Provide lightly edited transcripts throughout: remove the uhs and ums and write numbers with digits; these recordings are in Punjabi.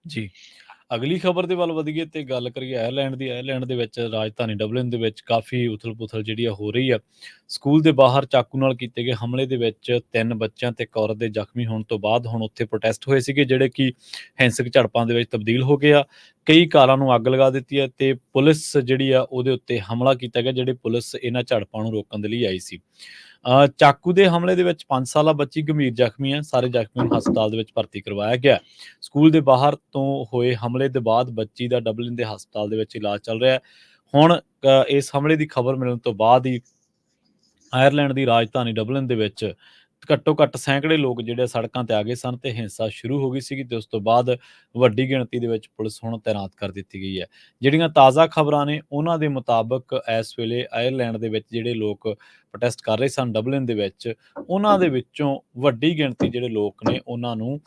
ਜੀ। ਅਗਲੀ ਖਬਰ ਦੇ ਵੱਲ ਵਧੀਏ ਤੇ ਗੱਲ ਕਰੀਏ ਆਇਰਲੈਂਡ ਦੀ। ਆਇਰਲੈਂਡ ਦੇ ਵਿੱਚ ਰਾਜਧਾਨੀ ਡਬਲਿਨ ਦੇ ਵਿੱਚ ਕਾਫੀ ਉਥਲ-ਪੁਥਲ ਜਿਹੜੀ ਆ ਹੋ ਰਹੀ ਆ। ਸਕੂਲ ਦੇ ਬਾਹਰ ਚਾਕੂ ਨਾਲ ਕੀਤੇ ਗਏ ਹਮਲੇ ਦੇ ਵਿੱਚ 3 ਬੱਚਿਆਂ ਤੇ ਇੱਕ ਔਰਤ ਦੇ ਜ਼ਖਮੀ ਹੋਣ ਤੋਂ ਬਾਅਦ ਹੁਣ ਉੱਥੇ ਪ੍ਰੋਟੈਸਟ ਹੋਏ ਸੀਗੇ, ਜਿਹੜੇ ਕਿ ਹਿੰਸਕ ਝੜਪਾਂ ਦੇ ਵਿੱਚ ਤਬਦੀਲ ਹੋ ਗਏ ਆ। ਕਈ ਕਾਰਾਂ ਨੂੰ ਅੱਗ ਲਗਾ ਦਿੱਤੀ ਹੈ ਤੇ ਪੁਲਿਸ ਜਿਹੜੀ ਆ ਉਹਦੇ ਉੱਤੇ ਹਮਲਾ ਕੀਤਾ ਗਿਆ, ਜਿਹੜੀ ਪੁਲਿਸ ਇਹਨਾਂ ਝੜਪਾਂ ਨੂੰ ਰੋਕਣ ਦੇ ਲਈ ਆਈ ਸੀ। ਚਾਕੂ ਦੇ ਹਮਲੇ ਦੇ ਵਿੱਚ 5 ਸਾਲਾ ਬੱਚੀ ਗੰਭੀਰ ਜ਼ਖਮੀ ਹੈ। ਸਾਰੇ ਜ਼ਖਮੀਆਂ ਨੂੰ ਹਸਪਤਾਲ ਦੇ ਵਿੱਚ ਭਰਤੀ ਕਰਵਾਇਆ ਗਿਆ। ਸਕੂਲ ਦੇ ਬਾਹਰ ਤੋਂ ਹੋਏ ਹਮਲੇ ਦੇ ਬਾਅਦ ਬੱਚੀ ਦਾ ਡਬਲਿਨ ਦੇ ਹਸਪਤਾਲ ਦੇ ਵਿੱਚ ਇਲਾਜ ਚੱਲ ਰਿਹਾ ਹੈ। ਹੁਣ ਇਸ ਹਮਲੇ ਦੀ ਖਬਰ ਮਿਲਣ ਤੋਂ ਬਾਅਦ ਹੀ ਆਇਰਲੈਂਡ ਦੀ ਰਾਜਧਾਨੀ ਡਬਲਿਨ ਦੇ ਵਿੱਚ ਘੱਟੋ-ਘੱਟ ਸੈਂਕੜੇ ਲੋਕ ਜਿਹੜੇ ਸੜਕਾਂ ਤੇ ਆ ਗਏ ਸਨ ਤੇ ਹਿੰਸਾ ਸ਼ੁਰੂ ਹੋ ਗਈ ਸੀਗੀ ਤੇ ਉਸ ਤੋਂ ਬਾਅਦ ਵੱਡੀ ਗਿਣਤੀ ਦੇ ਵਿੱਚ ਪੁਲਿਸ ਹੁਣ ਤੈਨਾਤ ਕਰ ਦਿੱਤੀ ਗਈ ਹੈ। ਜਿਹੜੀਆਂ ਤਾਜ਼ਾ ਖਬਰਾਂ ਨੇ ਉਹਨਾਂ ਦੇ ਮੁਤਾਬਕ ਇਸ ਵੇਲੇ ਆਇਰਲੈਂਡ ਦੇ ਵਿੱਚ ਜਿਹੜੇ ਲੋਕ ਪ੍ਰੋਟੈਸਟ ਕਰ ਰਹੇ ਸਨ ਡਬਲਿਨ ਦੇ ਵਿੱਚ, ਉਹਨਾਂ ਦੇ ਵਿੱਚੋਂ ਵੱਡੀ ਗਿਣਤੀ ਜਿਹੜੇ ਲੋਕ ਨੇ ਉਹਨਾਂ ਨੂੰ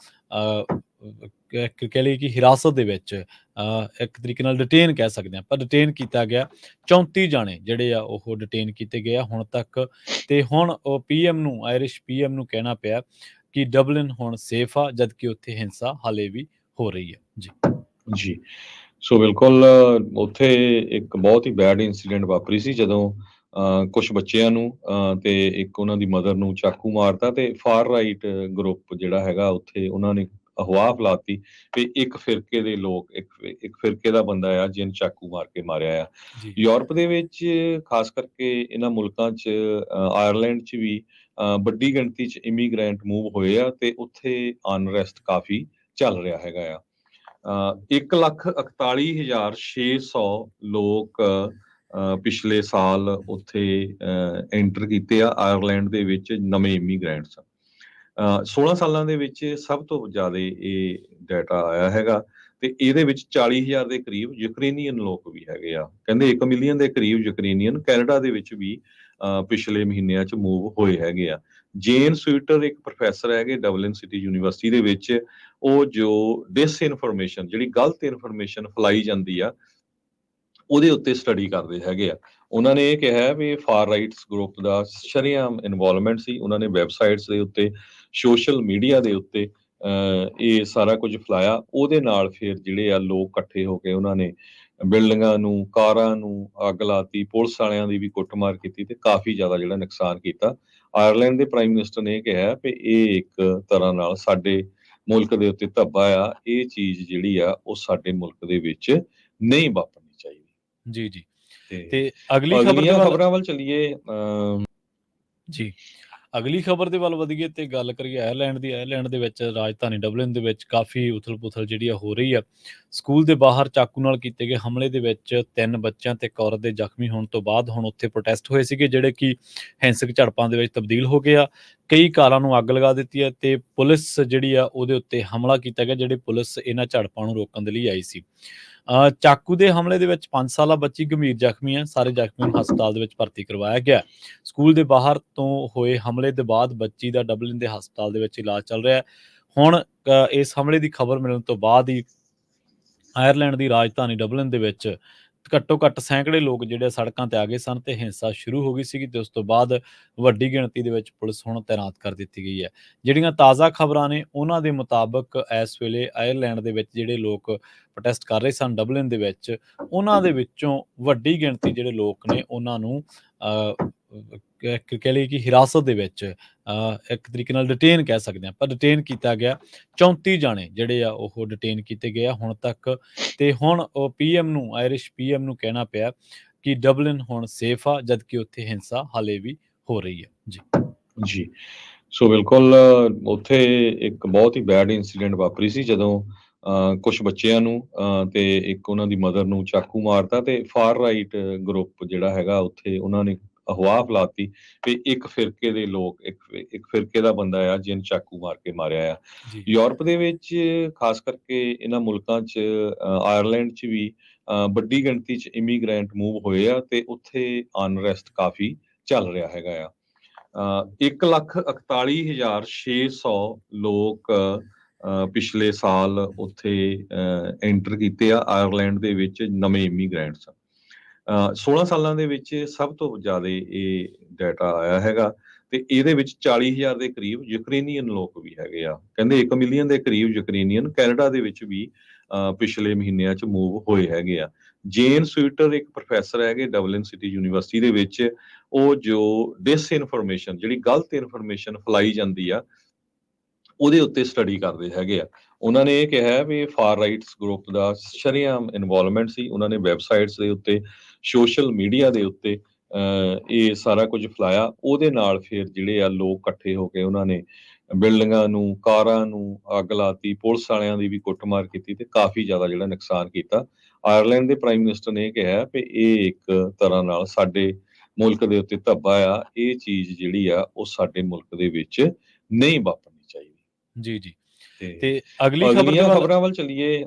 ਕਹਿ ਲਈਏ ਕਿ ਹਿਰਾਸਤ ਦੇ ਵਿੱਚ ਇੱਕ ਤਰੀਕੇ ਨਾਲ ਡਿਟੇਨ ਕਹਿ ਸਕਦੇ ਹਾਂ, ਪਰ ਡਿਟੇਨ ਕੀਤਾ ਗਿਆ। 34 ਜਾਣੇ ਜਿਹੜੇ ਆ ਉਹ ਡਿਟੇਨ ਕੀਤੇ ਗਏ ਆ ਹੁਣ ਤੱਕ। ਤੇ ਹੁਣ ਉਹ ਪੀਐਮ ਨੂੰ, ਆਇਰਿਸ਼ ਪੀਐਮ ਨੂੰ ਕਹਿਣਾ ਪਿਆ ਕਿ ਡਬਲਿਨ ਹੁਣ ਸੇਫ ਆ, ਜਦਕਿ ਉੱਥੇ ਹਿੰਸਾ ਹਾਲੇ ਵੀ ਹੋ ਰਹੀ ਹੈ। ਜੀ ਜੀ। ਸੋ ਬਿਲਕੁਲ ਉੱਥੇ ਇੱਕ ਬਹੁਤ ਹੀ ਬੈਡ ਇੰਸੀਡੈਂਟ ਵਾਪਰੀ ਸੀ ਜਦੋਂ ਕੁਝ ਬੱਚਿਆਂ ਨੂੰ ਤੇ ਇੱਕ ਉਹਨਾਂ ਦੀ ਮਦਰ ਨੂੰ ਚਾਕੂ ਮਾਰਤਾ ਤੇ ਫਾਰ ਰਾਈਟ ਗਰੁੱਪ ਜਿਹੜਾ ਹੈਗਾ ਉੱਥੇ ਉਹਨਾਂ ਨੇ ਅਫਵਾਹ ਫੈਲਾਤੀ ਵੀ ਇੱਕ ਫਿਰਕੇ ਦੇ ਲੋਕ ਇੱਕ ਫਿਰਕੇ ਦਾ ਬੰਦਾ ਆ ਜਿਹਨੂੰ ਚਾਕੂ ਮਾਰ ਕੇ ਮਾਰਿਆ ਆ। ਜੀ ਯੂਰਪ ਦੇ ਵਿੱਚ ਖਾਸ ਕਰਕੇ ਇਹਨਾਂ ਮੁਲਕਾਂ 'ਚ ਆਇਰਲੈਂਡ 'ਚ ਵੀ ਵੱਡੀ ਗਿਣਤੀ 'ਚ ਇਮੀਗ੍ਰੈਂਟ ਮੂਵ ਹੋਏ ਆ ਤੇ ਉੱਥੇ ਅਨਰੈਸਟ ਕਾਫੀ ਚੱਲ ਰਿਹਾ ਹੈਗਾ ਆ। 1,41,600 ਲੋਕ ਪਿਛਲੇ ਸਾਲ ਉੱਥੇ ਐਂਟਰ ਕੀਤੇ ਆ ਆਇਰਲੈਂਡ ਦੇ ਵਿੱਚ ਨਵੇਂ ਇਮੀਗ੍ਰੈਂਟਸ। 16 ਸਾਲਾਂ ਦੇ ਵਿੱਚ ਸਭ ਤੋਂ ਜ਼ਿਆਦਾ ਇਹ ਡਾਟਾ ਆਇਆ ਹੈਗਾ ਤੇ ਇਹਦੇ ਵਿੱਚ 40,000 ਦੇ ਕਰੀਬ ਯੂਕਰੇਨੀਅਨ ਲੋਕ ਵੀ ਹੈਗੇ ਆ। ਕਹਿੰਦੇ 1 ਮਿਲੀਅਨ ਦੇ ਕਰੀਬ ਯੂਕਰੇਨੀਅਨ ਕੈਨੇਡਾ ਦੇ ਵਿੱਚ ਵੀ ਪਿਛਲੇ ਮਹੀਨਿਆਂ 'ਚ ਮੂਵ ਹੋਏ ਹੈਗੇ ਆ। ਜੇਨ ਸਵੀਟਰ ਇੱਕ ਪ੍ਰੋਫੈਸਰ ਹੈਗੇ ਡਬਲਿਨ ਸਿਟੀ ਯੂਨੀਵਰਸਿਟੀ ਦੇ ਵਿੱਚ, ਉਹ ਜੋ ਡਿਸਇਨਫੋਰਮੇਸ਼ਨ ਜਿਹੜੀ ਗਲਤ ਇਨਫੋਰਮੇਸ਼ਨ ਫੈਲਾਈ ਜਾਂਦੀ ਆ ਉਹਦੇ ਉੱਤੇ ਸਟੱਡੀ ਕਰਦੇ ਹੈਗੇ ਆ। ਉਹਨਾਂ ਨੇ ਇਹ ਕਿਹਾ ਵੀ ਫਾਰ ਰਾਈਟਸ ਗਰੁੱਪ ਦਾ ਸ਼ਰੇਆਮ ਇਨਵੋਲਵਮੈਂਟ ਸੀ। ਉਹਨਾਂ ਨੇ ਵੈਬਸਾਈਟਸ ਦੇ ਉੱਤੇ, ਸੋਸ਼ਲ ਮੀਡੀਆ ਦੇ ਉੱਤੇ ਇਹ ਸਾਰਾ ਕੁਝ ਫੈਲਾਇਆ। ਉਹਦੇ ਨਾਲ ਫਿਰ ਜਿਹੜੇ ਆ ਲੋਕ ਇਕੱਠੇ ਹੋ ਕੇ ਉਹਨਾਂ ਨੇ ਬਿਲਡਿੰਗਾਂ ਨੂੰ, ਕਾਰਾਂ ਨੂੰ ਅੱਗ ਲਾਤੀ, ਪੁਲਿਸ ਵਾਲਿਆਂ ਦੀ ਵੀ ਕੁੱਟਮਾਰ ਕੀਤੀ ਤੇ ਕਾਫੀ ਜ਼ਿਆਦਾ ਜਿਹੜਾ ਨੁਕਸਾਨ ਕੀਤਾ। ਆਇਰਲੈਂਡ ਦੇ ਪ੍ਰਾਈਮ ਮਿਨਿਸਟਰ ਨੇ ਇਹ ਕਿਹਾ ਵੀ ਇਹ ਇੱਕ ਤਰ੍ਹਾਂ ਨਾਲ ਸਾਡੇ ਮੁਲਕ ਦੇ ਉੱਤੇ ਧੱਬਾ ਆ। ਇਹ ਚੀਜ਼ ਜਿਹੜੀ ਆ ਉਹ ਸਾਡੇ ਮੁਲਕ ਦੇ ਵਿੱਚ ਨਹੀਂ ਵਾਪਰਨੀ ਚਾਹੀਦੀ। ਜੀ ਜੀ ਤੇ ਤੇ ਅਗਲੀ ਖਬਰ ਦੇ ਅਗਲੀਆਂ ਵੱਲ ਖਬਰਾਂ ਵੱਲ ਚੱਲੀਏ। ਜੀ ਅਗਲੀ ਖਬਰ ਦੇ ਵੱਲ ਵਧੀਏ ਤੇ ਗੱਲ ਕਰੀਏ ਆਇਰਲੈਂਡ ਦੀ। ਆਇਰਲੈਂਡ ਦੇ ਵਿੱਚ ਰਾਜਧਾਨੀ ਡਬਲਿਨ ਦੇ ਵਿੱਚ ਕਾਫੀ ਉਥਲ-ਪੁਥਲ ਜਿਹੜੀ ਆ ਹੋ ਰਹੀ ਆ। ਸਕੂਲ ਦੇ ਬਾਹਰ ਚਾਕੂ ਨਾਲ ਕੀਤੇ ਗਏ ਹਮਲੇ ਦੇ ਵਿੱਚ 3 ਬੱਚਿਆਂ ਤੇ ਇੱਕ ਔਰਤ ਦੇ ਜ਼ਖਮੀ ਹੋਣ ਤੋਂ ਬਾਅਦ ਹੁਣ ਉੱਥੇ ਪ੍ਰੋਟੈਸਟ ਹੋਏ ਸੀਗੇ, ਜਿਹੜੇ ਕਿ ਹਿੰਸਕ ਝੜਪਾਂ ਦੇ ਵਿੱਚ ਤਬਦੀਲ ਹੋ ਗਏ ਆ। ਕਈ ਕਾਰਾਂ ਨੂੰ ਅੱਗ ਲਗਾ ਦਿੱਤੀ ਹੈ ਤੇ ਪੁਲਿਸ ਜਿਹੜੀ ਆ ਉਹਦੇ ਉੱਤੇ ਹਮਲਾ ਕੀਤਾ ਗਿਆ, ਜਿਹੜੀ ਪੁਲਿਸ ਇਹਨਾਂ ਝੜਪਾਂ ਨੂੰ ਰੋਕਣ ਦੇ ਲਈ ਆਈ ਸੀ। ਚਾਕੂ ਦੇ ਹਮਲੇ ਦੇ ਵਿੱਚ 5 ਸਾਲਾ ਬੱਚੀ ਗੰਭੀਰ ਜ਼ਖਮੀ ਹੈ। ਸਾਰੇ ਜ਼ਖਮੀਆਂ ਨੂੰ ਹਸਪਤਾਲ ਦੇ ਵਿੱਚ ਭਰਤੀ ਕਰਵਾਇਆ ਗਿਆ। ਸਕੂਲ ਦੇ ਬਾਹਰ ਤੋਂ ਹੋਏ ਹਮਲੇ ਦੇ ਬਾਅਦ ਬੱਚੀ ਦਾ ਡਬਲਿਨ ਦੇ ਹਸਪਤਾਲ ਦੇ ਵਿੱਚ ਇਲਾਜ ਚੱਲ ਰਿਹਾ ਹੈ। ਹੁਣ ਇਸ ਹਮਲੇ ਦੀ ਖਬਰ ਮਿਲਣ ਤੋਂ ਬਾਅਦ ਹੀ ਆਇਰਲੈਂਡ ਦੀ ਰਾਜਧਾਨੀ ਡਬਲਿਨ ਦੇ ਵਿੱਚ ਘੱਟੋ-ਘੱਟ ਸੈਂਕੜੇ ਲੋਕ ਜਿਹੜੇ ਸੜਕਾਂ ਤੇ ਆ ਗਏ ਸਨ ਤੇ ਹਿੰਸਾ ਸ਼ੁਰੂ ਹੋ ਗਈ ਸੀਗੀ ਤੇ ਉਸ ਤੋਂ ਬਾਅਦ ਵੱਡੀ ਗਿਣਤੀ ਦੇ ਵਿੱਚ ਪੁਲਿਸ ਹੁਣ ਤੈਨਾਤ ਕਰ ਦਿੱਤੀ ਗਈ ਹੈ। ਜਿਹੜੀਆਂ ਤਾਜ਼ਾ ਖਬਰਾਂ ਨੇ ਉਹਨਾਂ ਦੇ ਮੁਤਾਬਕ ਇਸ ਵੇਲੇ ਆਇਰਲੈਂਡ ਦੇ ਵਿੱਚ ਜਿਹੜੇ ਲੋਕ ਪ੍ਰੋਟੈਸਟ ਕਰ ਰਹੇ ਸਨ ਡਬਲਿਨ ਦੇ ਵਿੱਚ, ਉਹਨਾਂ ਦੇ ਵਿੱਚੋਂ ਵੱਡੀ ਗਿਣਤੀ ਜਿਹੜੇ ਲੋਕ ਨੇ ਉਹਨਾਂ ਨੂੰ ਕਹਿ ਲਈਏ ਕਿ ਹਿਰਾਸਤ ਦੇ ਵਿੱਚ ਇੱਕ ਤਰੀਕੇ ਨਾਲ ਡਿਟੇਨ ਕਹਿ ਸਕਦੇ ਹਾਂ, ਪਰ ਡਿਟੇਨ ਕੀਤਾ ਗਿਆ। 34 ਜਾਣੇ ਜਿਹੜੇ ਆ ਉਹ ਡਿਟੇਨ ਕੀਤੇ ਗਏ ਆ ਹੁਣ ਤੱਕ। ਤੇ ਹੁਣ ਉਹ ਪੀਐਮ ਨੂੰ, ਆਇਰਿਸ਼ ਪੀਐਮ ਨੂੰ ਕਹਿਣਾ ਪਿਆ ਕਿ ਡਬਲਿਨ ਹੁਣ ਸੇਫ ਆ, ਜਦਕਿ ਉੱਥੇ ਹਿੰਸਾ ਹਾਲੇ ਵੀ ਹੋ ਰਹੀ ਹੈ। ਜੀ ਜੀ। ਸੋ ਬਿਲਕੁਲ ਉੱਥੇ ਇੱਕ ਬਹੁਤ ਹੀ ਬੈਡ ਇੰਸੀਡੈਂਟ ਵਾਪਰੀ ਸੀ ਜਦੋਂ ਕੁਝ ਬੱਚਿਆਂ ਨੂੰ ਤੇ ਇੱਕ ਉਹਨਾਂ ਦੀ ਮਦਰ ਨੂੰ ਚਾਕੂ ਮਾਰਤਾ ਤੇ ਫਾਰ ਰਾਈਟ ਗਰੁੱਪ ਜਿਹੜਾ ਹੈਗਾ ਉੱਥੇ ਉਹਨਾਂ ਨੇ ਅਫਵਾਹ ਫੈਲਾਤੀ ਵੀ ਇੱਕ ਫਿਰਕੇ ਦੇ ਲੋਕ ਇੱਕ ਫਿਰਕੇ ਦਾ ਬੰਦਾ ਆ ਜਿਹਨੂੰ ਚਾਕੂ ਮਾਰ ਕੇ ਮਾਰਿਆ ਆ। ਜੀ ਯੂਰਪ ਦੇ ਵਿੱਚ ਖਾਸ ਕਰਕੇ ਇਹਨਾਂ ਮੁਲਕਾਂ 'ਚ ਆਇਰਲੈਂਡ 'ਚ ਵੀ ਵੱਡੀ ਗਿਣਤੀ 'ਚ ਇਮੀਗ੍ਰੈਂਟ ਮੂਵ ਹੋਏ ਆ ਤੇ ਉੱਥੇ ਅਨਰੈਸਟ ਕਾਫੀ ਚੱਲ ਰਿਹਾ ਹੈਗਾ ਆ। 1,41,600 ਲੋਕ ਪਿਛਲੇ ਸਾਲ ਉੱਥੇ ਐਂਟਰ ਕੀਤੇ ਆ ਆਇਰਲੈਂਡ ਦੇ ਵਿੱਚ ਨਵੇਂ ਇਮੀਗ੍ਰੈਂਟਸ। 16 ਸਾਲਾਂ ਦੇ ਵਿੱਚ ਸਭ ਤੋਂ ਜ਼ਿਆਦਾ ਇਹ ਡਾਟਾ ਆਇਆ ਹੈਗਾ ਤੇ ਇਹਦੇ ਵਿੱਚ 40,000 ਦੇ ਕਰੀਬ ਯੂਕਰੇਨੀਅਨ ਲੋਕ ਵੀ ਹੈਗੇ ਆ। ਕਹਿੰਦੇ 1 ਮਿਲੀਅਨ ਦੇ ਕਰੀਬ ਯੂਕਰੇਨੀਅਨ ਕੈਨੇਡਾ ਦੇ ਵਿੱਚ ਵੀ ਪਿਛਲੇ ਮਹੀਨਿਆਂ 'ਚ ਮੂਵ ਹੋਏ ਹੈਗੇ ਆ। ਜੇਨ ਸਵੀਟਰ ਇੱਕ ਪ੍ਰੋਫੈਸਰ ਹੈਗੇ ਡਬਲਿਨ ਸਿਟੀ ਯੂਨੀਵਰਸਿਟੀ ਦੇ ਵਿੱਚ, ਉਹ ਜੋ ਡਿਸਇਨਫੋਰਮੇਸ਼ਨ ਜਿਹੜੀ ਗਲਤ ਇਨਫੋਰਮੇਸ਼ਨ ਫੈਲਾਈ ਜਾਂਦੀ ਆ, ਉਹਦੇ ਉੱਤੇ ਸਟੱਡੀ ਕਰਦੇ ਹੈਗੇ ਆ। ਉਹਨਾਂ ਨੇ ਇਹ ਕਿਹਾ ਵੀ ਫਾਰ ਰਾਈਟਸ ਗਰੁੱਪ ਦਾ ਸ਼ਰੇਆਮ ਇਨਵੋਲਵਮੈਂਟ ਸੀ। ਉਹਨਾਂ ਨੇ ਵੈਬਸਾਈਟਸ ਦੇ ਉੱਤੇ, ਸੋਸ਼ਲ ਮੀਡੀਆ ਦੇ ਉੱਤੇ ਇਹ ਸਾਰਾ ਕੁਝ ਫੈਲਾਇਆ। ਉਹਦੇ ਨਾਲ ਫਿਰ ਜਿਹੜੇ ਆ ਲੋਕ ਇਕੱਠੇ ਹੋ ਕੇ ਉਹਨਾਂ ਨੇ ਬਿਲਡਿੰਗਾਂ ਨੂੰ, ਕਾਰਾਂ ਨੂੰ ਅੱਗ ਲਾਤੀ, ਪੁਲਿਸ ਵਾਲਿਆਂ ਦੀ ਵੀ ਕੁੱਟਮਾਰ ਕੀਤੀ ਤੇ ਕਾਫੀ ਜ਼ਿਆਦਾ ਜਿਹੜਾ ਨੁਕਸਾਨ ਕੀਤਾ। ਆਇਰਲੈਂਡ ਦੇ ਪ੍ਰਾਈਮ ਮਿਨਿਸਟਰ ਨੇ ਇਹ ਕਿਹਾ ਵੀ ਇਹ ਇੱਕ ਤਰ੍ਹਾਂ ਨਾਲ ਸਾਡੇ ਮੁਲਕ ਦੇ ਉੱਤੇ ਧੱਬਾ ਆ। ਇਹ ਚੀਜ਼ ਜਿਹੜੀ ਆ ਉਹ ਸਾਡੇ ਮੁਲਕ ਦੇ ਵਿੱਚ ਨਹੀਂ ਵਾਪਰਨੀ ਚਾਹੀਦੀ। ਜੀ, ਜੀ। ਤੇ ਤੇ ਅਗਲੀ ਖਬਰ ਦੇ ਅਗਲੀਆਂ ਵੱਲ ਖਬਰਾਂ ਵੱਲ ਚੱਲੀਏ।